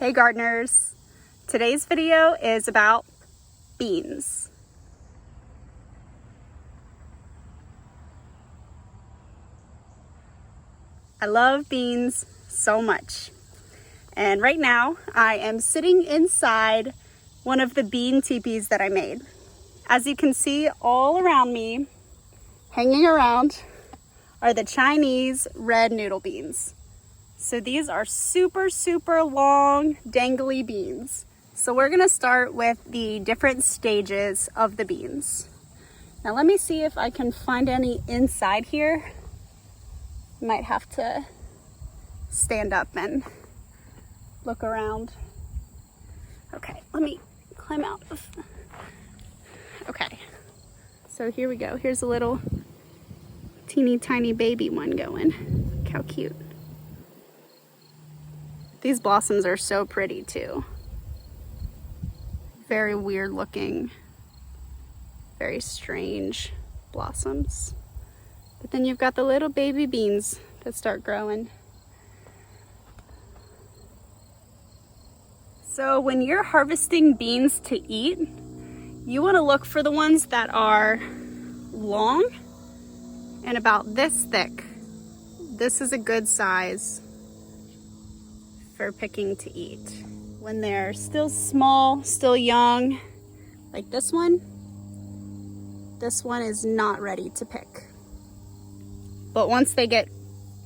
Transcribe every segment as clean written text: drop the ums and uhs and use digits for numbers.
Hey gardeners! Today's video is about beans. I love beans so much. And right now I am sitting inside one of the bean teepees that I made. As you can see all around me, hanging around, are the Chinese red noodle beans. So these are super long dangly beans. So we're gonna start with the different stages of the beans. Now let me see if I can find any inside here. Might have to stand up and look around. Okay, let me climb out of. Okay, so here we go. Here's a little teeny tiny baby one going. Look how cute. These blossoms are so pretty too. Very weird looking, very strange blossoms. But then you've got the little baby beans that start growing. So when you're harvesting beans to eat, you want to look for the ones that are long and about this thick. This is a good size for picking to eat. When they're still small, still young, like this one is not ready to pick. But once they get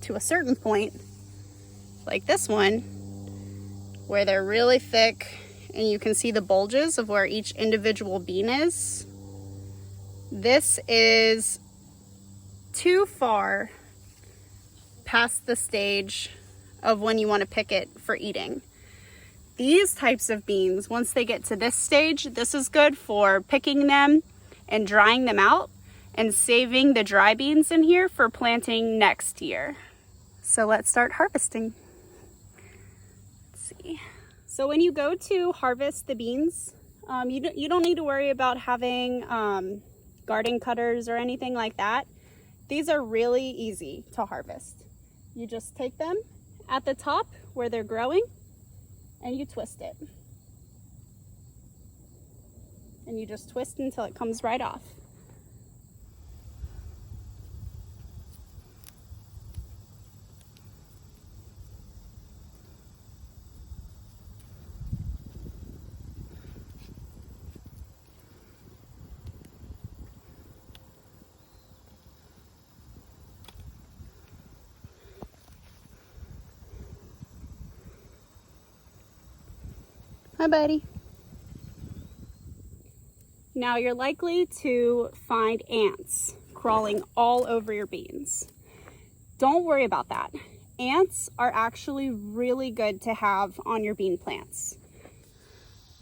to a certain point, like this one, where they're really thick and you can see the bulges of where each individual bean is, this is too far past the stage of when you want to pick it for eating. These types of beans, once they get to this stage, this is good for picking them and drying them out and saving the dry beans in here for planting next year. So let's start harvesting. Let's see. So when you go to harvest the beans, you don't need to worry about having garden cutters or anything like that. These are really easy to harvest. You just take them at the top where they're growing and you twist it. And you just twist until it comes right off. Hi, buddy. Now you're likely to find ants crawling all over your beans. Don't worry about that. Ants are actually really good to have on your bean plants.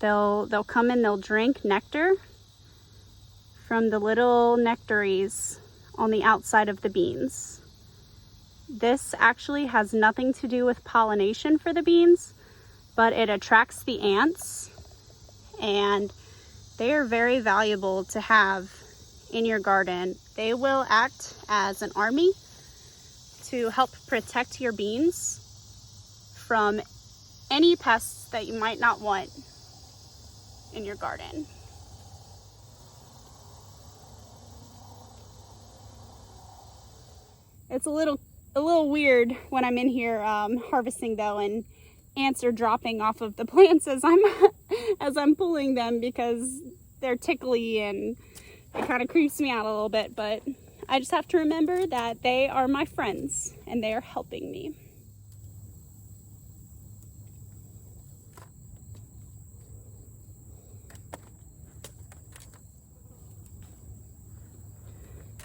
They'll come and they'll drink nectar from the little nectaries on the outside of the beans. This actually has nothing to do with pollination for the beans, but it attracts the ants, and they are very valuable to have in your garden. They will act as an army to help protect your beans from any pests that you might not want in your garden. It's a little weird when I'm in here harvesting though, and ants are dropping off of the plants as I'm pulling them because they're tickly and it kind of creeps me out a little bit, but I just have to remember that they are my friends and they are helping me.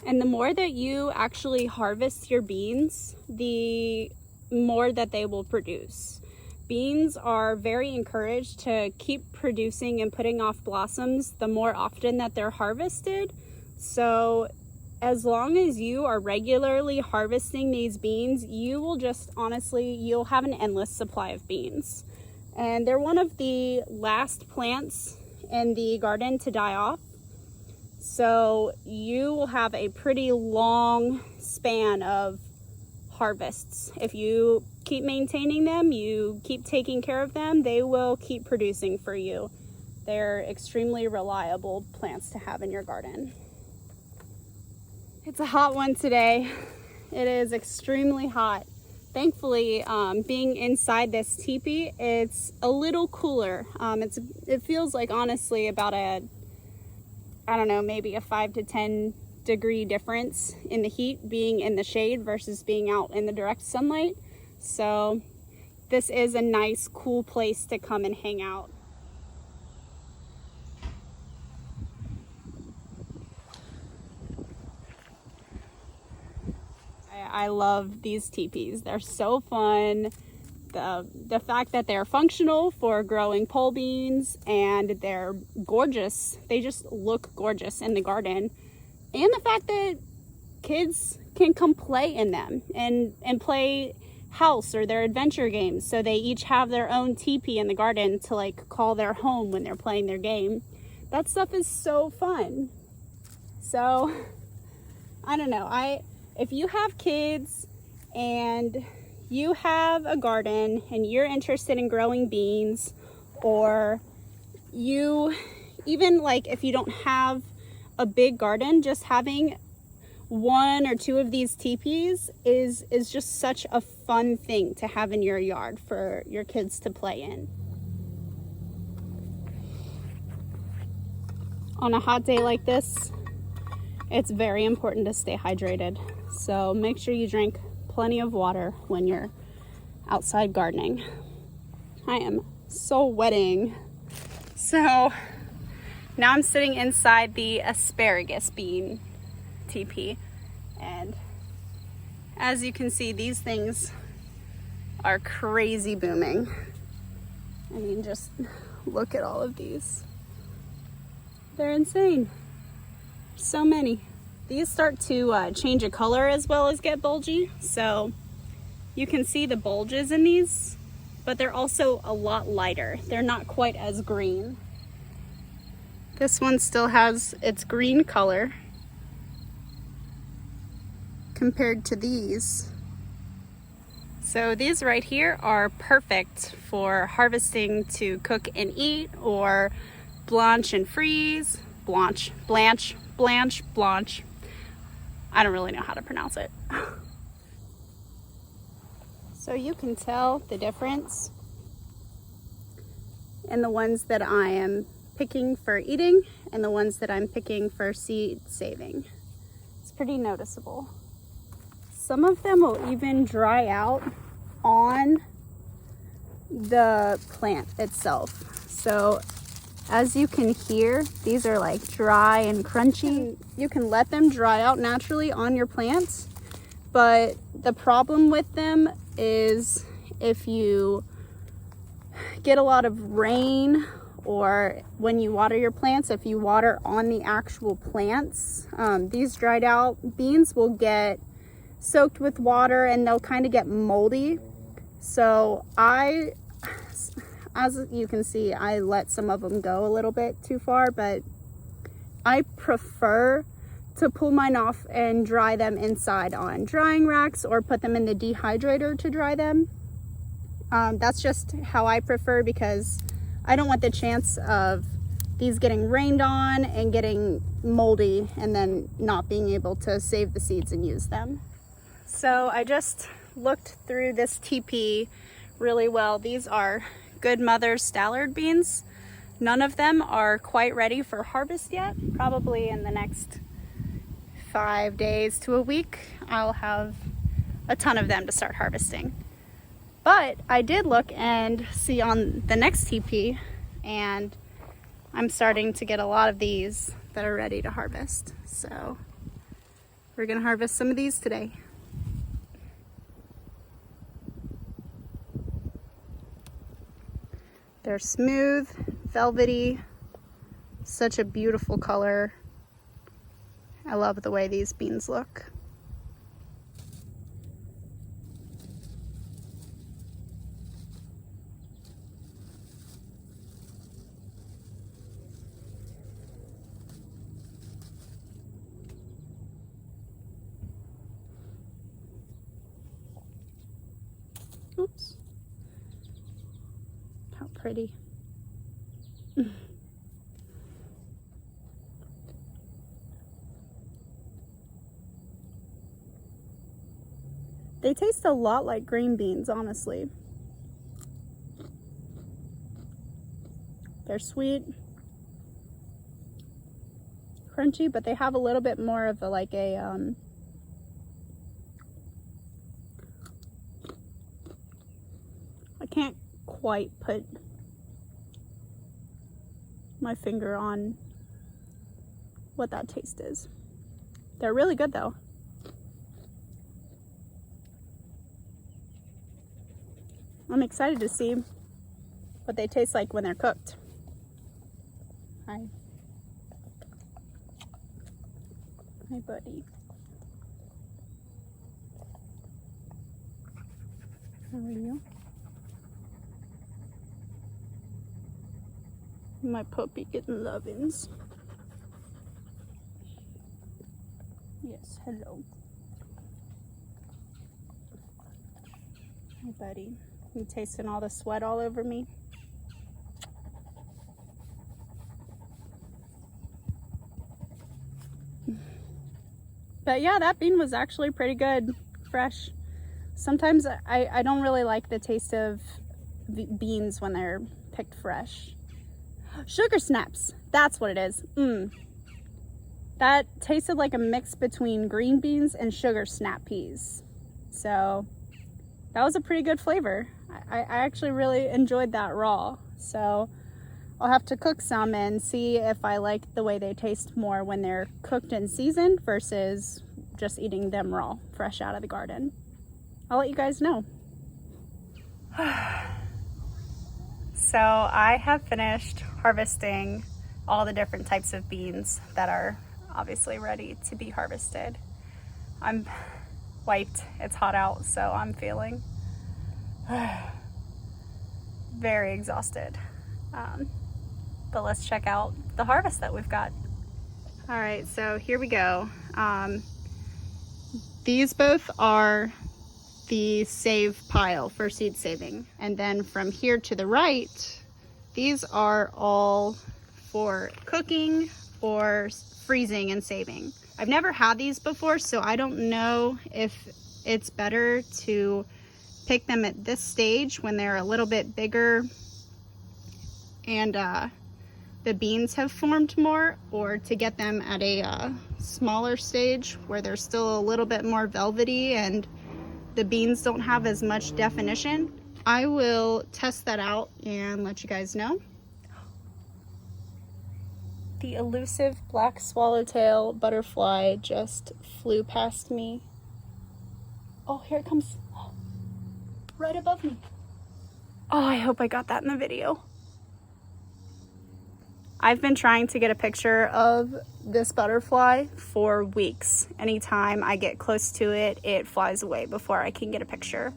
And the more that you actually harvest your beans, the more that they will produce. Beans are very encouraged to keep producing and putting off blossoms the more often that they're harvested. So as long as you are regularly harvesting these beans, you will just honestly, you'll have an endless supply of beans. And they're one of the last plants in the garden to die off. So you will have a pretty long span of harvests. If you keep maintaining them, you keep taking care of them, they will keep producing for you. They're extremely reliable plants to have in your garden. It's a hot one today. It is extremely hot. Thankfully, being inside this teepee, it's a little cooler. It feels like, honestly, about I don't know, maybe a 5 to 10 degree difference in the heat being in the shade versus being out in the direct sunlight. So this is a nice, cool place to come and hang out. I love these teepees. They're so fun. The fact that they're functional for growing pole beans, and they're gorgeous. They just look gorgeous in the garden. And the fact that kids can come play in them and play house or their adventure games. So they each have their own teepee in the garden to like call their home when they're playing their game. That stuff is so fun. So I don't know. If you have kids and you have a garden and you're interested in growing beans, or you even like if you don't have a big garden, just having 1 or 2 of these teepees is just such a fun thing to have in your yard for your kids to play in. On a hot day like this, it's very important to stay hydrated. So make sure you drink plenty of water when you're outside gardening. I am so wetting. So now I'm sitting inside the asparagus bean teepee, and as you can see, these things are crazy booming. I mean, just look at all of these. They're insane. So many. These start to change a color as well as get bulgy, so you can see the bulges in these, but they're also a lot lighter. They're not quite as green. This one still has its green color compared to these. So these right here are perfect for harvesting to cook and eat, or blanch and freeze. Blanch. I don't really know how to pronounce it. So you can tell the difference in the ones that I am picking for eating and the ones that I'm picking for seed saving. It's pretty noticeable. Some of them will even dry out on the plant itself. So as you can hear, these are like dry and crunchy. You can let them dry out naturally on your plants, but the problem with them is if you get a lot of rain, or when you water your plants, if you water on the actual plants, these dried out beans will get soaked with water and they'll kind of get moldy. So as you can see, I let some of them go a little bit too far, but I prefer to pull mine off and dry them inside on drying racks or put them in the dehydrator to dry them. That's just how I prefer, because I don't want the chance of these getting rained on and getting moldy and then not being able to save the seeds and use them. So I just looked through this teepee really well. These are Good Mother Stallard beans. None of them are quite ready for harvest yet. Probably in the next 5 days to a week, I'll have a ton of them to start harvesting. But I did look and see on the next teepee, and I'm starting to get a lot of these that are ready to harvest. So we're gonna harvest some of these today. They're smooth, velvety, such a beautiful color. I love the way these beans look. Oops. How pretty. They taste a lot like green beans, honestly. They're sweet, crunchy, but they have a little bit more of a, like a, I can't quite put my finger on what that taste is. They're really good though. I'm excited to see what they taste like when they're cooked. Hi. Hi, buddy. How are you? My puppy getting lovin's. Yes, hello. Hi, buddy. You tasting all the sweat all over me? But yeah, that bean was actually pretty good, fresh. Sometimes I don't really like the taste of beans when they're picked fresh. Sugar snaps, that's what it is. That tasted like a mix between green beans and sugar snap peas. So that was a pretty good flavor. I actually really enjoyed that raw. So I'll have to cook some and see if I like the way they taste more when they're cooked and seasoned versus just eating them raw, fresh out of the garden. I'll let you guys know. So I have finished harvesting all the different types of beans that are obviously ready to be harvested. I'm wiped, it's hot out, so I'm feeling very exhausted. But let's check out the harvest that we've got. All right, so here we go. These both are the save pile for seed saving. And then from here to the right, these are all for cooking or freezing and saving. I've never had these before, so I don't know if it's better to pick them at this stage when they're a little bit bigger and the beans have formed more, or to get them at a smaller stage where they're still a little bit more velvety and the beans don't have as much definition. I will test that out and let you guys know. The elusive black swallowtail butterfly just flew past me. Oh, here it comes. Right above me. Oh, I hope I got that in the video. I've been trying to get a picture of this butterfly for weeks. Anytime I get close to it, it flies away before I can get a picture.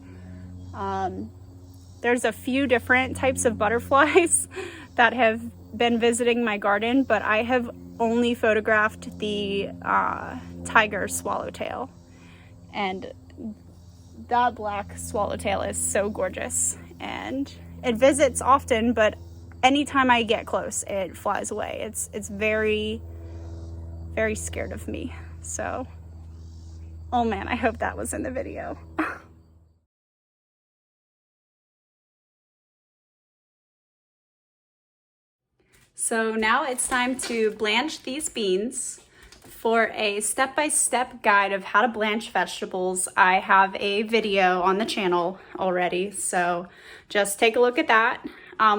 There's a few different types of butterflies that have been visiting my garden, but I have only photographed the tiger swallowtail. And that black swallowtail is so gorgeous. And it visits often, but anytime I get close, it flies away. It's very, very scared of me. So, oh man, I hope that was in the video. So now it's time to blanch these beans. For a step-by-step guide of how to blanch vegetables, I have a video on the channel already, so just take a look at that.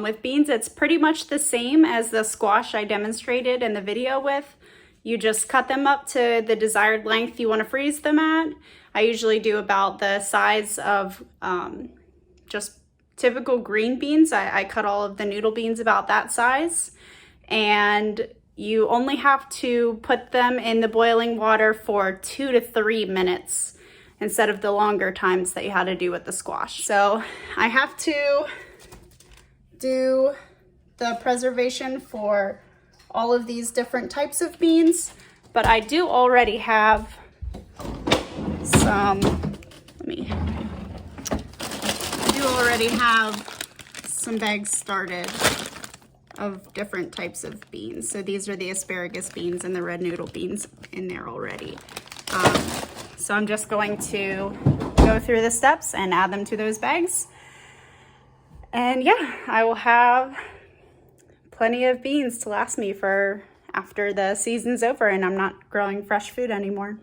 With beans, it's pretty much the same as the squash I demonstrated in the video with. You just cut them up to the desired length you want to freeze them at. I usually do about the size of just typical green beans. I cut all of the noodle beans about that size. And you only have to put them in the boiling water for 2 to 3 minutes instead of the longer times that you had to do with the squash. So I have to do the preservation for all of these different types of beans, but I do already have some, already have some bags started of different types of beans. So these are the asparagus beans and the red noodle beans in there already. So I'm just going to go through the steps and add them to those bags. And yeah, I will have plenty of beans to last me for after the season's over and I'm not growing fresh food anymore.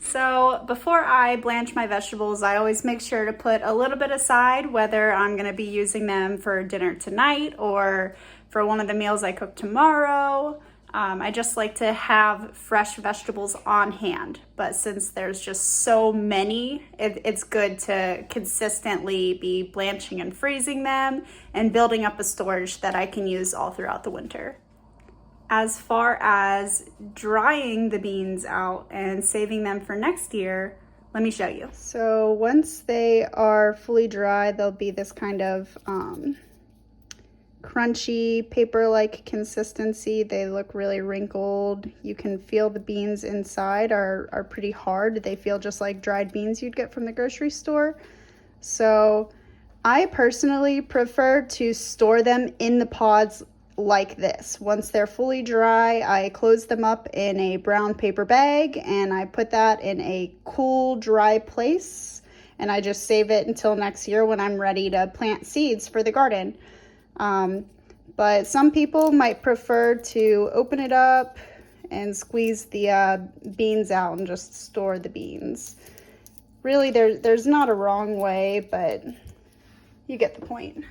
So before I blanch my vegetables, I always make sure to put a little bit aside, whether I'm gonna be using them for dinner tonight or for one of the meals I cook tomorrow. I just like to have fresh vegetables on hand, but since there's just so many, it's good to consistently be blanching and freezing them and building up a storage that I can use all throughout the winter. As far as drying the beans out and saving them for next year, let me show you. So once they are fully dry, they'll be this kind of crunchy, paper-like consistency. They look really wrinkled. You can feel the beans inside are pretty hard. They feel just like dried beans you'd get from the grocery store. So I personally prefer to store them in the pods like this. Once they're fully dry, I close them up in a brown paper bag and I put that in a cool, dry place, and I just save it until next year when I'm ready to plant seeds for the garden. But some people might prefer to open it up and squeeze the beans out and just store the beans. Really, there's not a wrong way, but you get the point.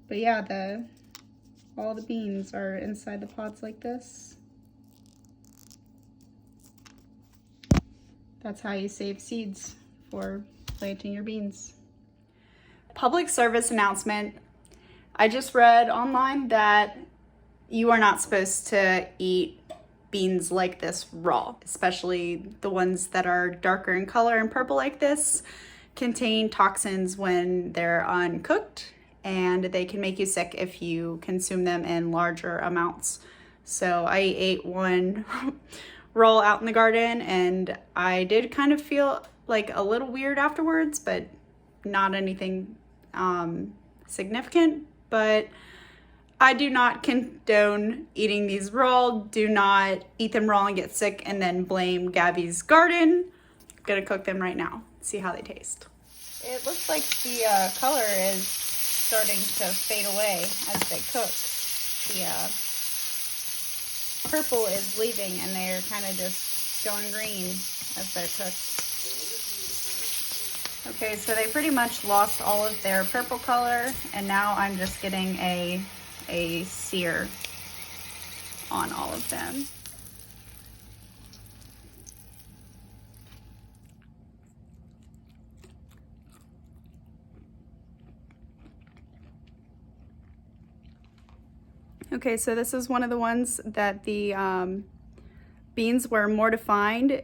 But yeah, all the beans are inside the pods like this. That's how you save seeds for planting your beans. Public service announcement. I just read online that you are not supposed to eat beans like this raw, especially the ones that are darker in color and purple like this contain toxins when they're uncooked, and they can make you sick if you consume them in larger amounts. So I ate one roll out in the garden and I did kind of feel like a little weird afterwards, but not anything significant. But I do not condone eating these raw. Do not eat them raw and get sick and then blame Gabby's garden. I'm gonna cook them right now, see how they taste. It looks like the color is starting to fade away as they cook. The purple is leaving and they're kind of just going green as they're cooked. Okay, so they pretty much lost all of their purple color and now I'm just getting a sear on all of them. Okay, so this is one of the ones that the beans were more defined.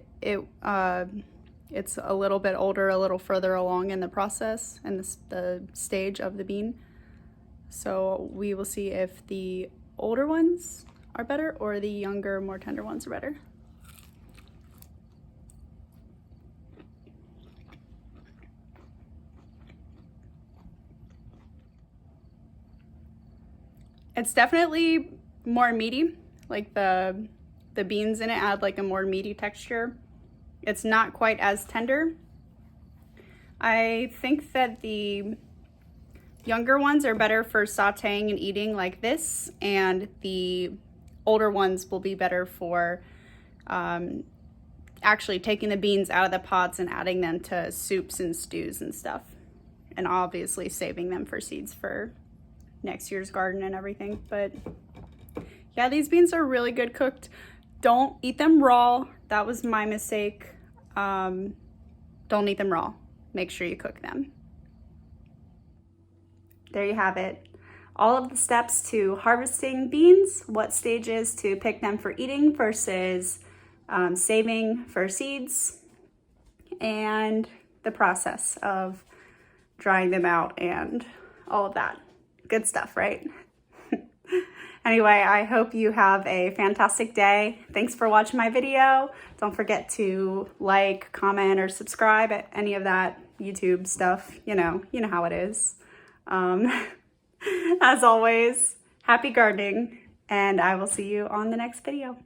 It's a little bit older, a little further along in the process and the stage of the bean. So we will see if the older ones are better or the younger, more tender ones are better. It's definitely more meaty, like the beans in it add like a more meaty texture. It's not quite as tender. I think that the younger ones are better for sauteing and eating like this, and the older ones will be better for actually taking the beans out of the pods and adding them to soups and stews and stuff, and obviously saving them for seeds for next year's garden and everything. But yeah, these beans are really good cooked. Don't eat them raw. That was my mistake. Don't eat them raw. Make sure you cook them. There you have it. All of the steps to harvesting beans, what stages to pick them for eating versus saving for seeds, and the process of drying them out and all of that. Good stuff, right? Anyway, I hope you have a fantastic day. Thanks for watching my video. Don't forget to like, comment, or subscribe at any of that YouTube stuff. You know how it is. As always, happy gardening, and I will see you on the next video.